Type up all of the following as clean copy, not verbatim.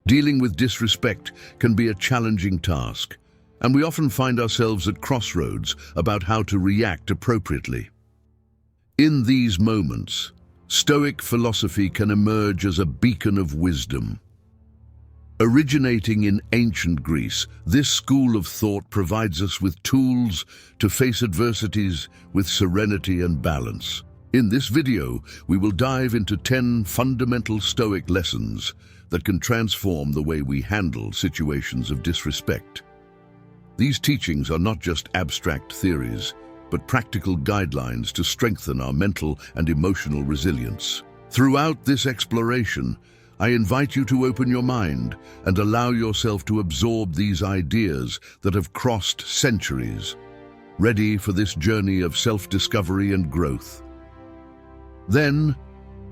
Dealing with disrespect can be a challenging task, and we often find ourselves at crossroads about how to react appropriately. In these moments, Stoic philosophy can emerge as a beacon of wisdom. Originating in ancient Greece, this school of thought provides us with tools to face adversities with serenity and balance. In this video, we will dive into 10 fundamental Stoic lessons that can transform the way we handle situations of disrespect. These teachings are not just abstract theories, but practical guidelines to strengthen our mental and emotional resilience. Throughout this exploration, I invite you to open your mind and allow yourself to absorb these ideas that have crossed centuries, ready for this journey of self-discovery and growth. Then,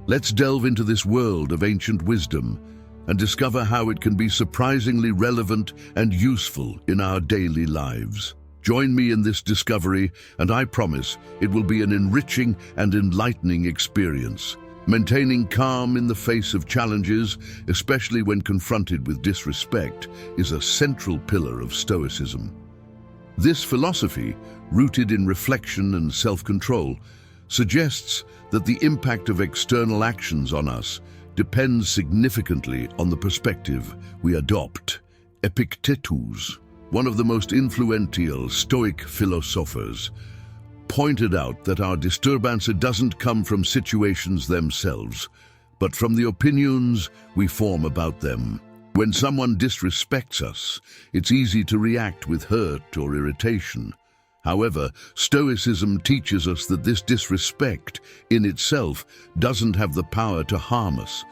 let's delve into this world of ancient wisdom and discover how it can be surprisingly relevant and useful in our daily lives. Join me in this discovery, and I promise it will be an enriching and enlightening experience. Maintaining calm in the face of challenges, especially when confronted with disrespect, is a central pillar of Stoicism. This philosophy, rooted in reflection and self-control, suggests that the impact of external actions on us depends significantly on the perspective we adopt. Epictetus, one of the most influential Stoic philosophers, pointed out that our disturbance doesn't come from situations themselves, but from the opinions we form about them. When someone disrespects us, it's easy to react with hurt or irritation. However, Stoicism teaches us that this disrespect in itself doesn't have the power to harm us.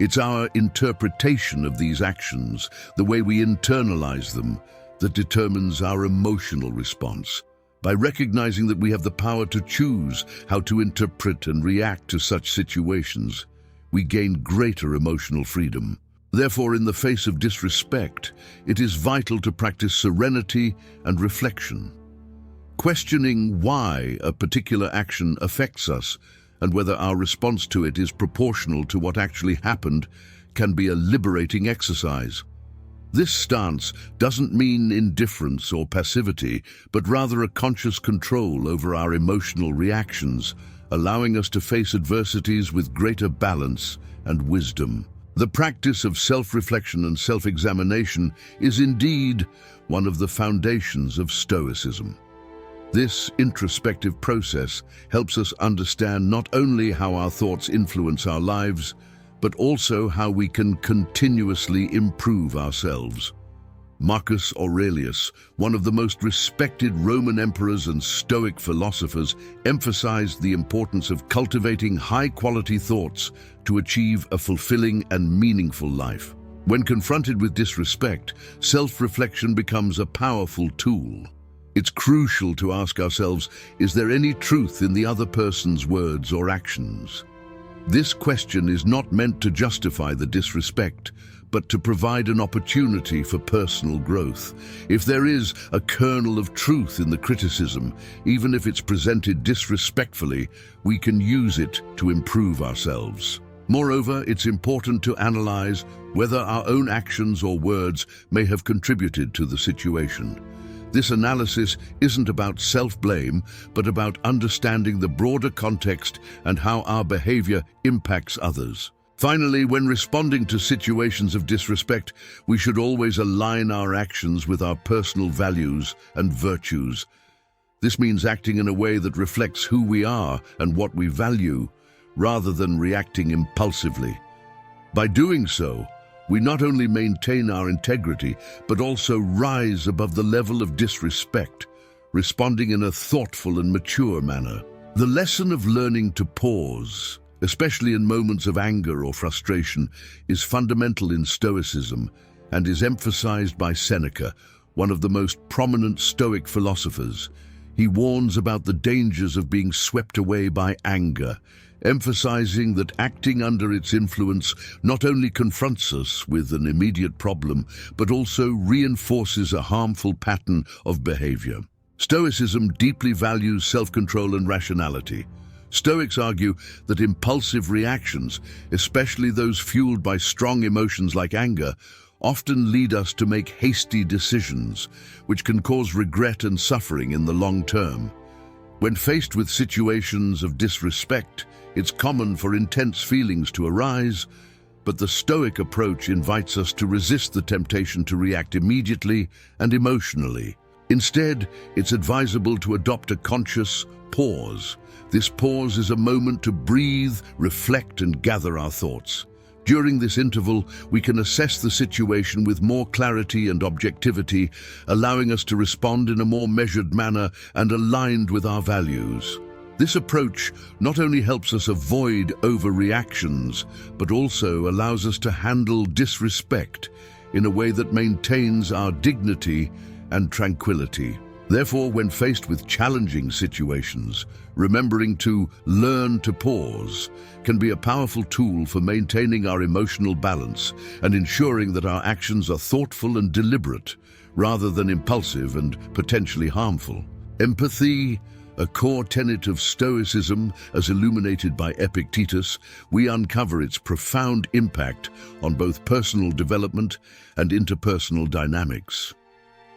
It's our interpretation of these actions, the way we internalize them, that determines our emotional response. By recognizing that we have the power to choose how to interpret and react to such situations, we gain greater emotional freedom. Therefore, in the face of disrespect, it is vital to practice serenity and reflection. Questioning why a particular action affects us and whether our response to it is proportional to what actually happened can be a liberating exercise. This stance doesn't mean indifference or passivity, but rather a conscious control over our emotional reactions, allowing us to face adversities with greater balance and wisdom. The practice of self-reflection and self-examination is indeed one of the foundations of Stoicism. This introspective process helps us understand not only how our thoughts influence our lives, but also how we can continuously improve ourselves. Marcus Aurelius, one of the most respected Roman emperors and Stoic philosophers, emphasized the importance of cultivating high-quality thoughts to achieve a fulfilling and meaningful life. When confronted with disrespect, self-reflection becomes a powerful tool. It's crucial to ask ourselves, is there any truth in the other person's words or actions? This question is not meant to justify the disrespect, but to provide an opportunity for personal growth. If there is a kernel of truth in the criticism, even if it's presented disrespectfully, we can use it to improve ourselves. Moreover, it's important to analyze whether our own actions or words may have contributed to the situation. This analysis isn't about self-blame, but about understanding the broader context and how our behavior impacts others. Finally, when responding to situations of disrespect, we should always align our actions with our personal values and virtues. This means acting in a way that reflects who we are and what we value, rather than reacting impulsively. By doing so, we not only maintain our integrity, but also rise above the level of disrespect, responding in a thoughtful and mature manner. The lesson of learning to pause, especially in moments of anger or frustration, is fundamental in Stoicism and is emphasized by Seneca, one of the most prominent Stoic philosophers. He warns about the dangers of being swept away by anger, emphasizing that acting under its influence not only confronts us with an immediate problem, but also reinforces a harmful pattern of behavior. Stoicism deeply values self-control and rationality, Stoics argue that impulsive reactions, especially those fueled by strong emotions like anger, often lead us to make hasty decisions, which can cause regret and suffering in the long term. When faced with situations of disrespect, it's common for intense feelings to arise, but the Stoic approach invites us to resist the temptation to react immediately and emotionally. Instead, it's advisable to adopt a conscious pause. This pause is a moment to breathe, reflect, and gather our thoughts. During this interval, we can assess the situation with more clarity and objectivity, allowing us to respond in a more measured manner and aligned with our values. This approach not only helps us avoid overreactions, but also allows us to handle disrespect in a way that maintains our dignity and tranquility. Therefore, when faced with challenging situations, remembering to learn to pause can be a powerful tool for maintaining our emotional balance and ensuring that our actions are thoughtful and deliberate, rather than impulsive and potentially harmful. Empathy, a core tenet of Stoicism as illuminated by Epictetus, we uncover its profound impact on both personal development and interpersonal dynamics.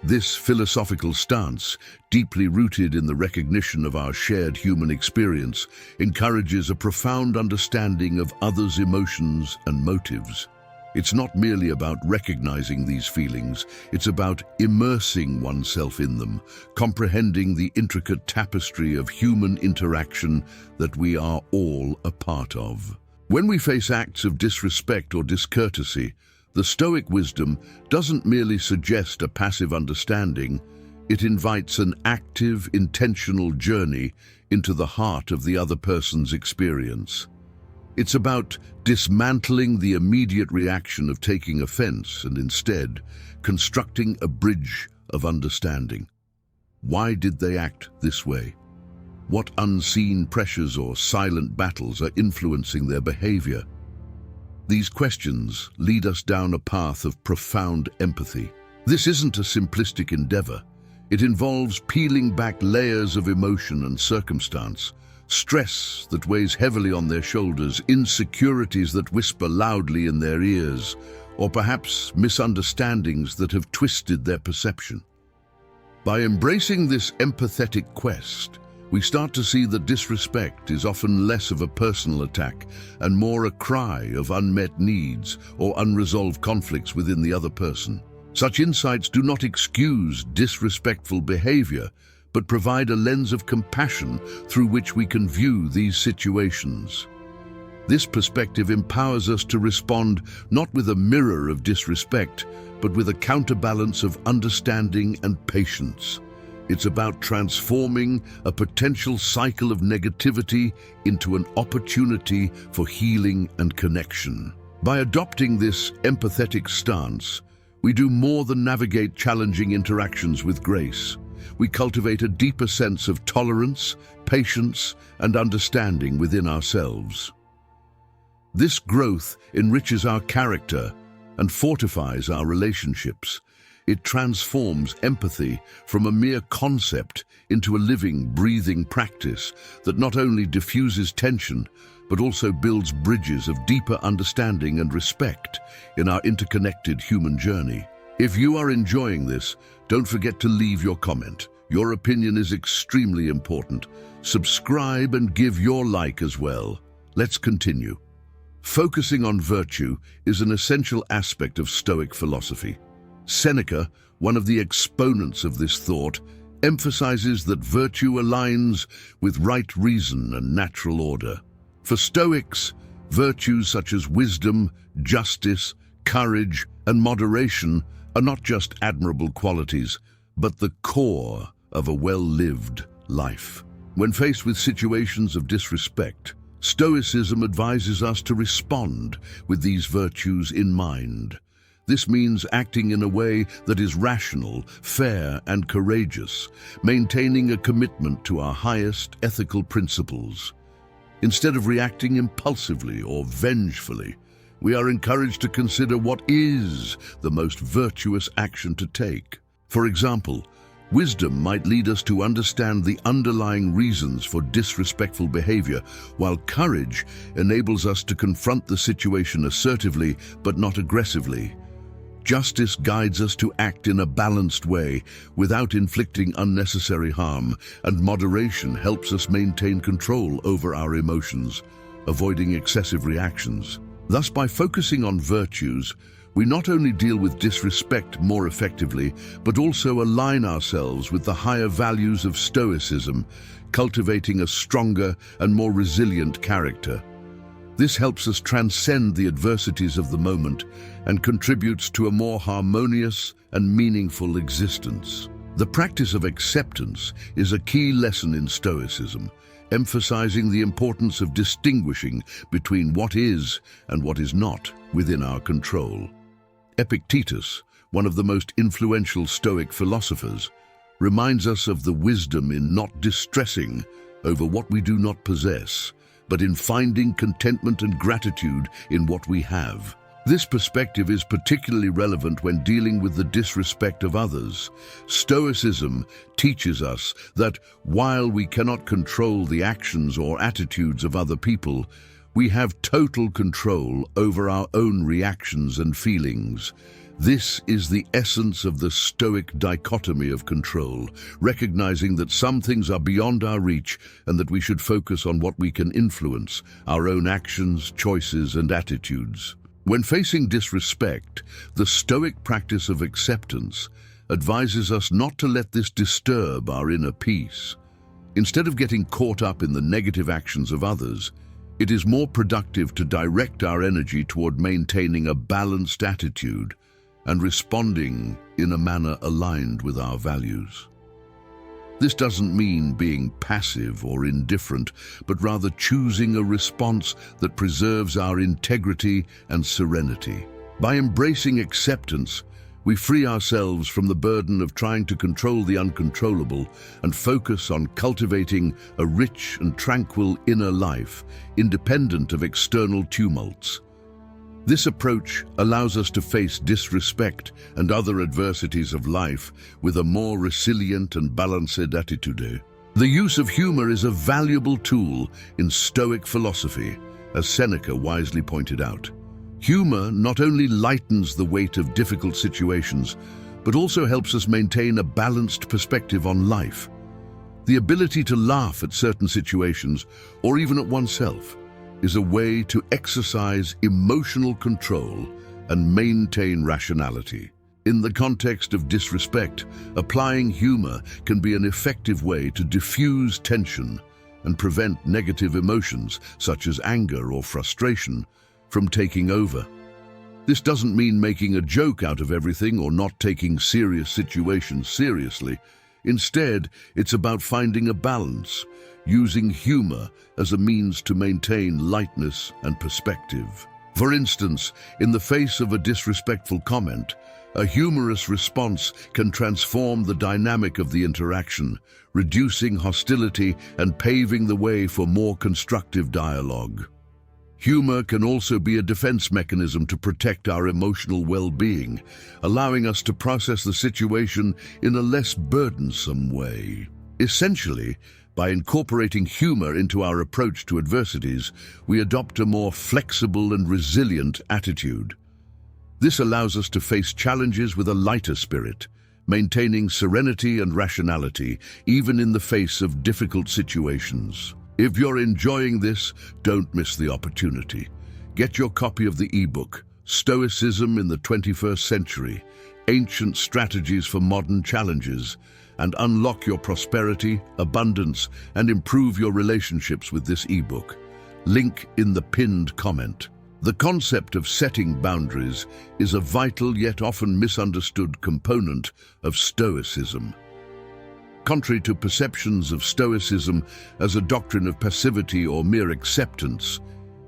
This philosophical stance, deeply rooted in the recognition of our shared human experience, encourages a profound understanding of others' emotions and motives. It's not merely about recognizing these feelings, it's about immersing oneself in them, comprehending the intricate tapestry of human interaction that we are all a part of. When we face acts of disrespect or discourtesy, the Stoic wisdom doesn't merely suggest a passive understanding, it invites an active, intentional journey into the heart of the other person's experience. It's about dismantling the immediate reaction of taking offense and instead constructing a bridge of understanding. Why did they act this way? What unseen pressures or silent battles are influencing their behavior? These questions lead us down a path of profound empathy. This isn't a simplistic endeavor. It involves peeling back layers of emotion and circumstance, stress that weighs heavily on their shoulders, insecurities that whisper loudly in their ears, or perhaps misunderstandings that have twisted their perception. By embracing this empathetic quest, we start to see that disrespect is often less of a personal attack and more a cry of unmet needs or unresolved conflicts within the other person. Such insights do not excuse disrespectful behavior, but provide a lens of compassion through which we can view these situations. This perspective empowers us to respond not with a mirror of disrespect, but with a counterbalance of understanding and patience. It's about transforming a potential cycle of negativity into an opportunity for healing and connection. By adopting this empathetic stance, we do more than navigate challenging interactions with grace. We cultivate a deeper sense of tolerance, patience, and understanding within ourselves. This growth enriches our character and fortifies our relationships. It transforms empathy from a mere concept into a living, breathing practice that not only diffuses tension, but also builds bridges of deeper understanding and respect in our interconnected human journey. If you are enjoying this, don't forget to leave your comment. Your opinion is extremely important. Subscribe and give your like as well. Let's continue. Focusing on virtue is an essential aspect of Stoic philosophy. Seneca, one of the exponents of this thought, emphasizes that virtue aligns with right reason and natural order. For Stoics, virtues such as wisdom, justice, courage, and moderation are not just admirable qualities, but the core of a well-lived life. When faced with situations of disrespect, Stoicism advises us to respond with these virtues in mind. This means acting in a way that is rational, fair, and courageous, maintaining a commitment to our highest ethical principles. Instead of reacting impulsively or vengefully, we are encouraged to consider what is the most virtuous action to take. For example, Wisdom might lead us to understand the underlying reasons for disrespectful behavior, while courage enables us to confront the situation assertively but not aggressively. Justice guides us to act in a balanced way without inflicting unnecessary harm, and moderation helps us maintain control over our emotions, avoiding excessive reactions. Thus, by focusing on virtues, we not only deal with disrespect more effectively, but also align ourselves with the higher values of Stoicism, cultivating a stronger and more resilient character. This helps us transcend the adversities of the moment and contributes to a more harmonious and meaningful existence. The practice of acceptance is a key lesson in Stoicism, emphasizing the importance of distinguishing between what is and what is not within our control. Epictetus, one of the most influential Stoic philosophers, reminds us of the wisdom in not distressing over what we do not possess, but in finding contentment and gratitude in what we have. This perspective is particularly relevant when dealing with the disrespect of others. Stoicism teaches us that while we cannot control the actions or attitudes of other people, we have total control over our own reactions and feelings. This is the essence of the Stoic dichotomy of control, recognizing that some things are beyond our reach and that we should focus on what we can influence, our own actions, choices, and attitudes. When facing disrespect, the Stoic practice of acceptance advises us not to let this disturb our inner peace. Instead of getting caught up in the negative actions of others, it is more productive to direct our energy toward maintaining a balanced attitude and responding in a manner aligned with our values. This doesn't mean being passive or indifferent, but rather choosing a response that preserves our integrity and serenity. By embracing acceptance, we free ourselves from the burden of trying to control the uncontrollable and focus on cultivating a rich and tranquil inner life, independent of external tumults. This approach allows us to face disrespect and other adversities of life with a more resilient and balanced attitude. The use of humor is a valuable tool in Stoic philosophy, as Seneca wisely pointed out. Humor not only lightens the weight of difficult situations, but also helps us maintain a balanced perspective on life. The ability to laugh at certain situations, or even at oneself, is a way to exercise emotional control and maintain rationality. In the context of disrespect, applying humor can be an effective way to diffuse tension and prevent negative emotions, such as anger or frustration, from taking over. This doesn't mean making a joke out of everything or not taking serious situations seriously. Instead, it's about finding a balance, using humor as a means to maintain lightness and perspective. For instance, in the face of a disrespectful comment, a humorous response can transform the dynamic of the interaction, reducing hostility and paving the way for more constructive dialogue. Humor can also be a defense mechanism to protect our emotional well-being, allowing us to process the situation in a less burdensome way. Essentially, by incorporating humor into our approach to adversities, we adopt a more flexible and resilient attitude. This allows us to face challenges with a lighter spirit, maintaining serenity and rationality, even in the face of difficult situations. If you're enjoying this, don't miss the opportunity. Get your copy of the ebook, Stoicism in the 21st Century, Ancient Strategies for Modern Challenges, and unlock your prosperity, abundance, and improve your relationships with this ebook. Link in the pinned comment. The concept of setting boundaries is a vital yet often misunderstood component of Stoicism. Contrary to perceptions of Stoicism as a doctrine of passivity or mere acceptance,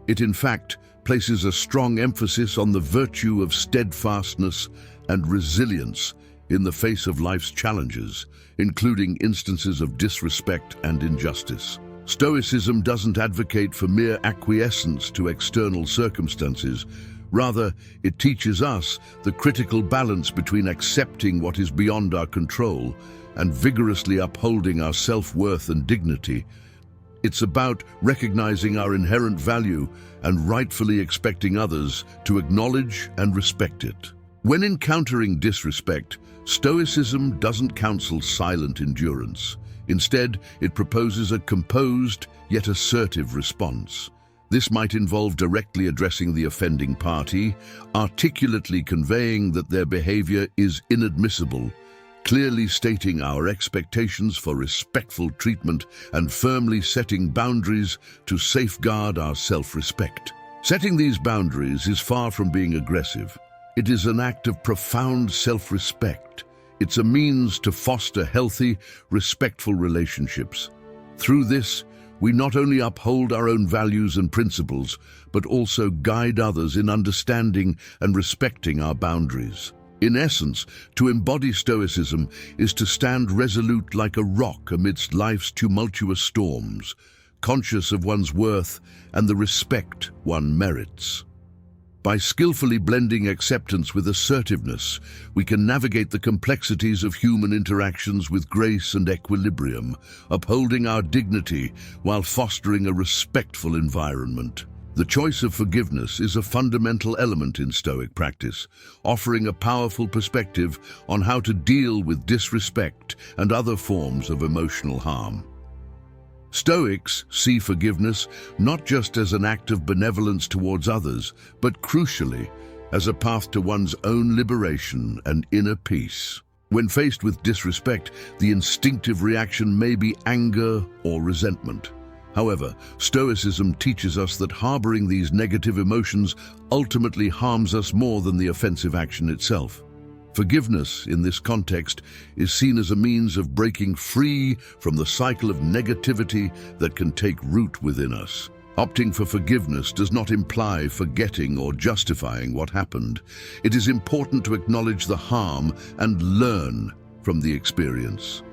it in fact places a strong emphasis on the virtue of steadfastness and resilience in the face of life's challenges, including instances of disrespect and injustice. Stoicism doesn't advocate for mere acquiescence to external circumstances. Rather, it teaches us the critical balance between accepting what is beyond our control and vigorously upholding our self-worth and dignity. It's about recognizing our inherent value and rightfully expecting others to acknowledge and respect it. When encountering disrespect, Stoicism doesn't counsel silent endurance. Instead, it proposes a composed yet assertive response. This might involve directly addressing the offending party, articulately conveying that their behavior is inadmissible, clearly stating our expectations for respectful treatment, and firmly setting boundaries to safeguard our self-respect. Setting these boundaries is far from being aggressive. It is an act of profound self-respect. It's a means to foster healthy, respectful relationships. Through this, we not only uphold our own values and principles, but also guide others in understanding and respecting our boundaries. In essence, to embody Stoicism is to stand resolute like a rock amidst life's tumultuous storms, conscious of one's worth and the respect one merits. By skillfully blending acceptance with assertiveness, we can navigate the complexities of human interactions with grace and equilibrium, upholding our dignity while fostering a respectful environment. The choice of forgiveness is a fundamental element in Stoic practice, offering a powerful perspective on how to deal with disrespect and other forms of emotional harm. Stoics see forgiveness not just as an act of benevolence towards others, but crucially, as a path to one's own liberation and inner peace. When faced with disrespect, the instinctive reaction may be anger or resentment. However, Stoicism teaches us that harboring these negative emotions ultimately harms us more than the offensive action itself. Forgiveness, in this context, is seen as a means of breaking free from the cycle of negativity that can take root within us. Opting for forgiveness does not imply forgetting or justifying what happened. It is important to acknowledge the harm and learn from the experience.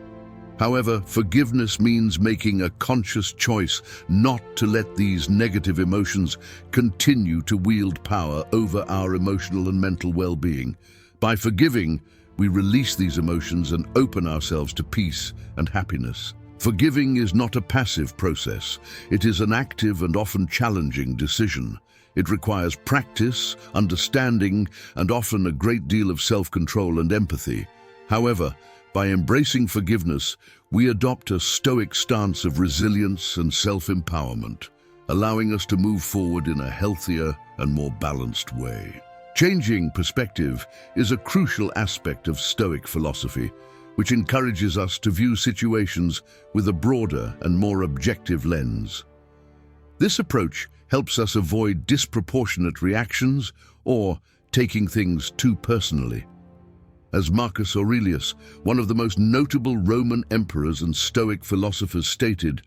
However, forgiveness means making a conscious choice not to let these negative emotions continue to wield power over our emotional and mental well-being. By forgiving, we release these emotions and open ourselves to peace and happiness. Forgiving is not a passive process. It is an active and often challenging decision. It requires practice, understanding, and often a great deal of self-control and empathy. However, by embracing forgiveness, we adopt a Stoic stance of resilience and self-empowerment, allowing us to move forward in a healthier and more balanced way. Changing perspective is a crucial aspect of Stoic philosophy, which encourages us to view situations with a broader and more objective lens. This approach helps us avoid disproportionate reactions or taking things too personally. As Marcus Aurelius, one of the most notable Roman emperors and Stoic philosophers, stated,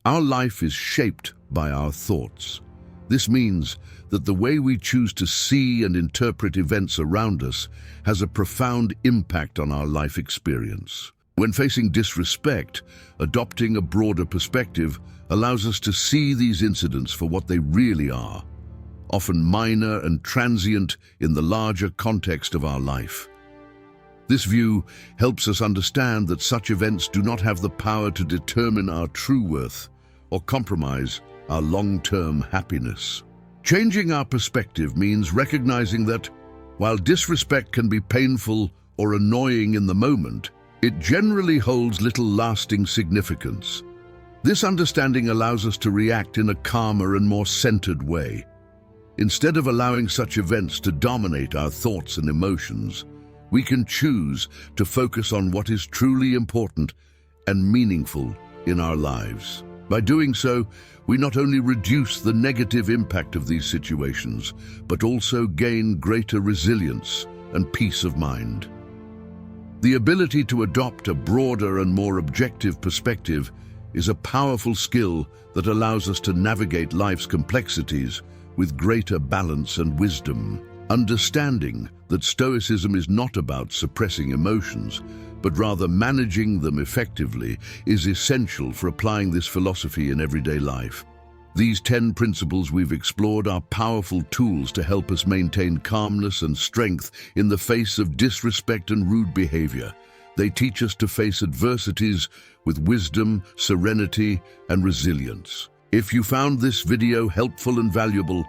"Our life is shaped by our thoughts." This means that the way we choose to see and interpret events around us has a profound impact on our life experience. When facing disrespect, adopting a broader perspective allows us to see these incidents for what they really are, often minor and transient in the larger context of our life. This view helps us understand that such events do not have the power to determine our true worth or compromise our long-term happiness. Changing our perspective means recognizing that, while disrespect can be painful or annoying in the moment, it generally holds little lasting significance. This understanding allows us to react in a calmer and more centered way. Instead of allowing such events to dominate our thoughts and emotions, we can choose to focus on what is truly important and meaningful in our lives. By doing so, we not only reduce the negative impact of these situations, but also gain greater resilience and peace of mind. The ability to adopt a broader and more objective perspective is a powerful skill that allows us to navigate life's complexities with greater balance and wisdom. Understanding that Stoicism is not about suppressing emotions, but rather managing them effectively, is essential for applying this philosophy in everyday life. These 10 principles we've explored are powerful tools to help us maintain calmness and strength in the face of disrespect and rude behavior. They teach us to face adversities with wisdom, serenity, and resilience. If you found this video helpful and valuable,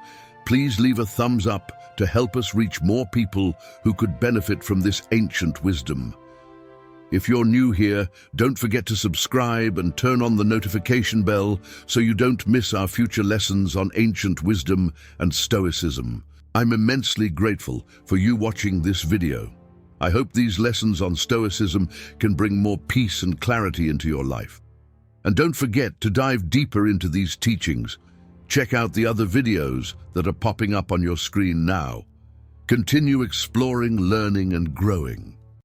please leave a thumbs up to help us reach more people who could benefit from this ancient wisdom. If you're new here, don't forget to subscribe and turn on the notification bell so you don't miss our future lessons on ancient wisdom and Stoicism. I'm immensely grateful for you watching this video. I hope these lessons on Stoicism can bring more peace and clarity into your life. And don't forget to dive deeper into these teachings. Check out the other videos that are popping up on your screen now. Continue exploring, learning, and growing.